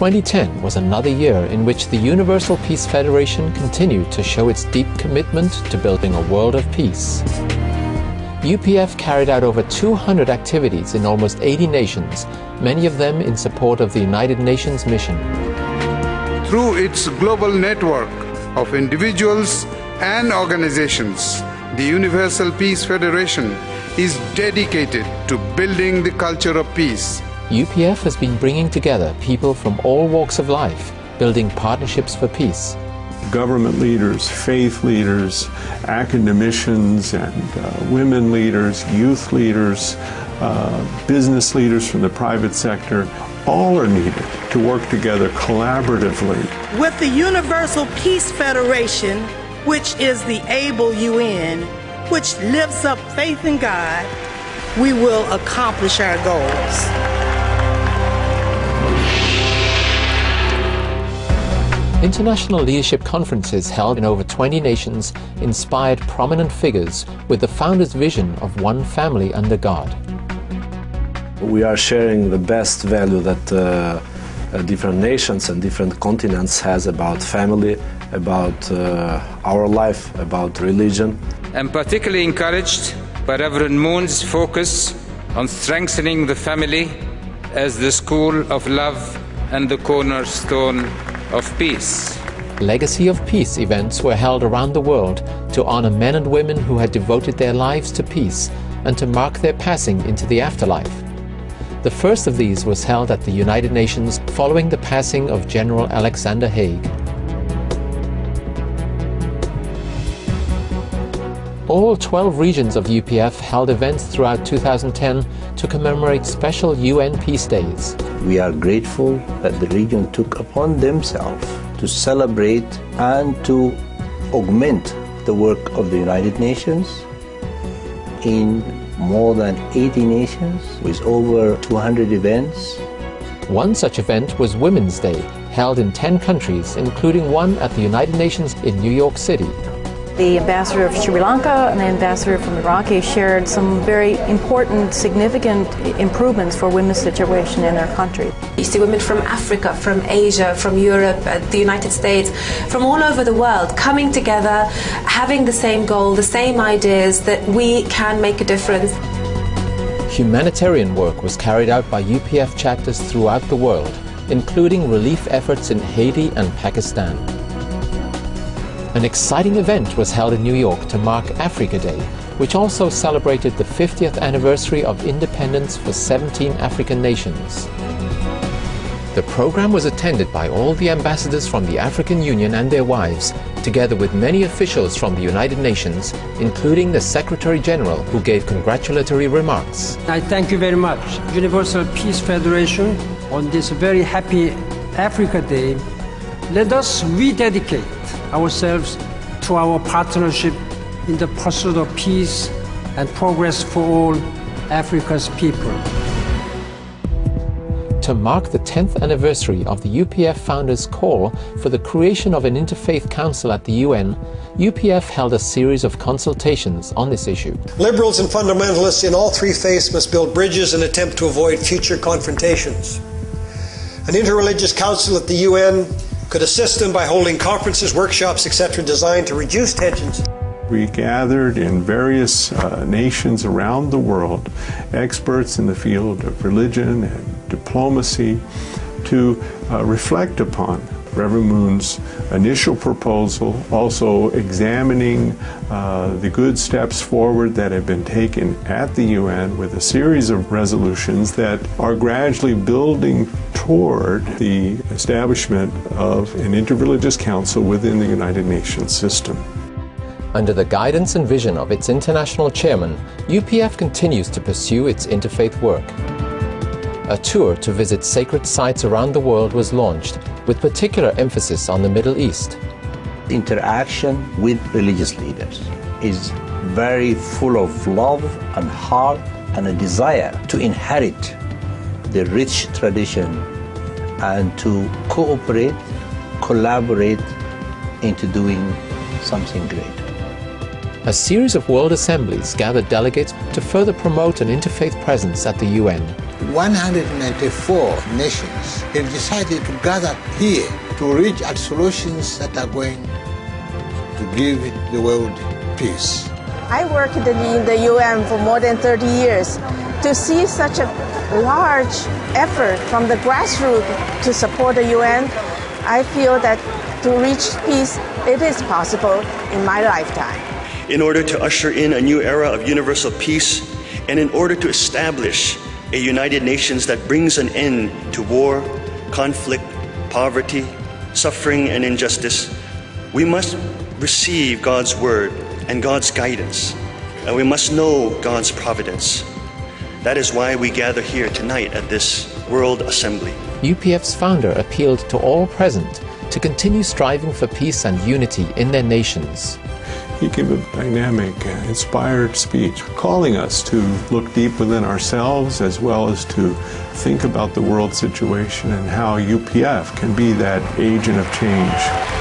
2010 was another year in which the Universal Peace Federation continued to show its deep commitment to building a world of peace. UPF carried out over 200 activities in almost 80 nations, many of them in support of the United Nations mission. Through its global network of individuals and organizations, the Universal Peace Federation is dedicated to building the culture of peace. UPF has been bringing together people from all walks of life, building partnerships for peace. Government leaders, faith leaders, academicians and women leaders, youth leaders, business leaders from the private sector, all are needed to work together collaboratively. With the Universal Peace Federation, which is the able UN, which lifts up faith in God, we will accomplish our goals. International leadership conferences held in over 20 nations inspired prominent figures with the founder's vision of one family under God. We are sharing the best value that different nations and different continents has about family, about our life, about religion. I'm particularly encouraged by Reverend Moon's focus on strengthening the family as the school of love and the cornerstone of peace. Legacy of Peace events were held around the world to honor men and women who had devoted their lives to peace and to mark their passing into the afterlife. The first of these was held at the United Nations following the passing of General Alexander Haig. All 12 regions of UPF held events throughout 2010 to commemorate special UN Peace Days. We are grateful that the region took upon themselves to celebrate and to augment the work of the United Nations in more than 80 nations with over 200 events. One such event was Women's Day, held in 10 countries, including one at the United Nations in New York City. The ambassador of Sri Lanka and the ambassador from Iraq shared some very important, significant improvements for women's situation in their country. You see women from Africa, from Asia, from Europe, the United States, from all over the world coming together, having the same goal, the same ideas that we can make a difference. Humanitarian work was carried out by UPF chapters throughout the world, including relief efforts in Haiti and Pakistan. An exciting event was held in New York to mark Africa Day, which also celebrated the 50th anniversary of independence for 17 African nations. The program was attended by all the ambassadors from the African Union and their wives, together with many officials from the United Nations, including the Secretary General, who gave congratulatory remarks. I thank you very much, Universal Peace Federation, on this very happy Africa Day. Let us rededicate ourselves to our partnership in the pursuit of peace and progress for all Africa's people. To mark the 10th anniversary of the UPF founders' call for the creation of an interfaith council at the UN, UPF held a series of consultations on this issue. Liberals and fundamentalists in all three faiths must build bridges and attempt to avoid future confrontations. An interreligious council at the UN could assist them by holding conferences, workshops, etc., designed to reduce tensions. We gathered in various nations around the world experts in the field of religion and diplomacy to reflect upon Reverend Moon's initial proposal, also examining the good steps forward that have been taken at the UN with a series of resolutions that are gradually building toward the establishment of an interreligious council within the United Nations system. Under the guidance and vision of its international chairman, UPF continues to pursue its interfaith work. A tour to visit sacred sites around the world was launched, with particular emphasis on the Middle East. Interaction with religious leaders is very full of love and heart and a desire to inherit the rich tradition and to cooperate, collaborate into doing something great. A series of world assemblies gathered delegates to further promote an interfaith presence at the UN. 194 nations have decided to gather here to reach out solutions that are going to give the world peace. I worked in the UN for more than 30 years. To see such a large effort from the grassroots to support the UN, I feel that to reach peace, it is possible in my lifetime. In order to usher in a new era of universal peace, and in order to establish a United Nations that brings an end to war, conflict, poverty, suffering, and injustice, we must receive God's word and God's guidance, and we must know God's providence. That is why we gather here tonight at this World Assembly. UPF's founder appealed to all present to continue striving for peace and unity in their nations. He gave a dynamic, inspired speech, calling us to look deep within ourselves as well as to think about the world situation and how UPF can be that agent of change.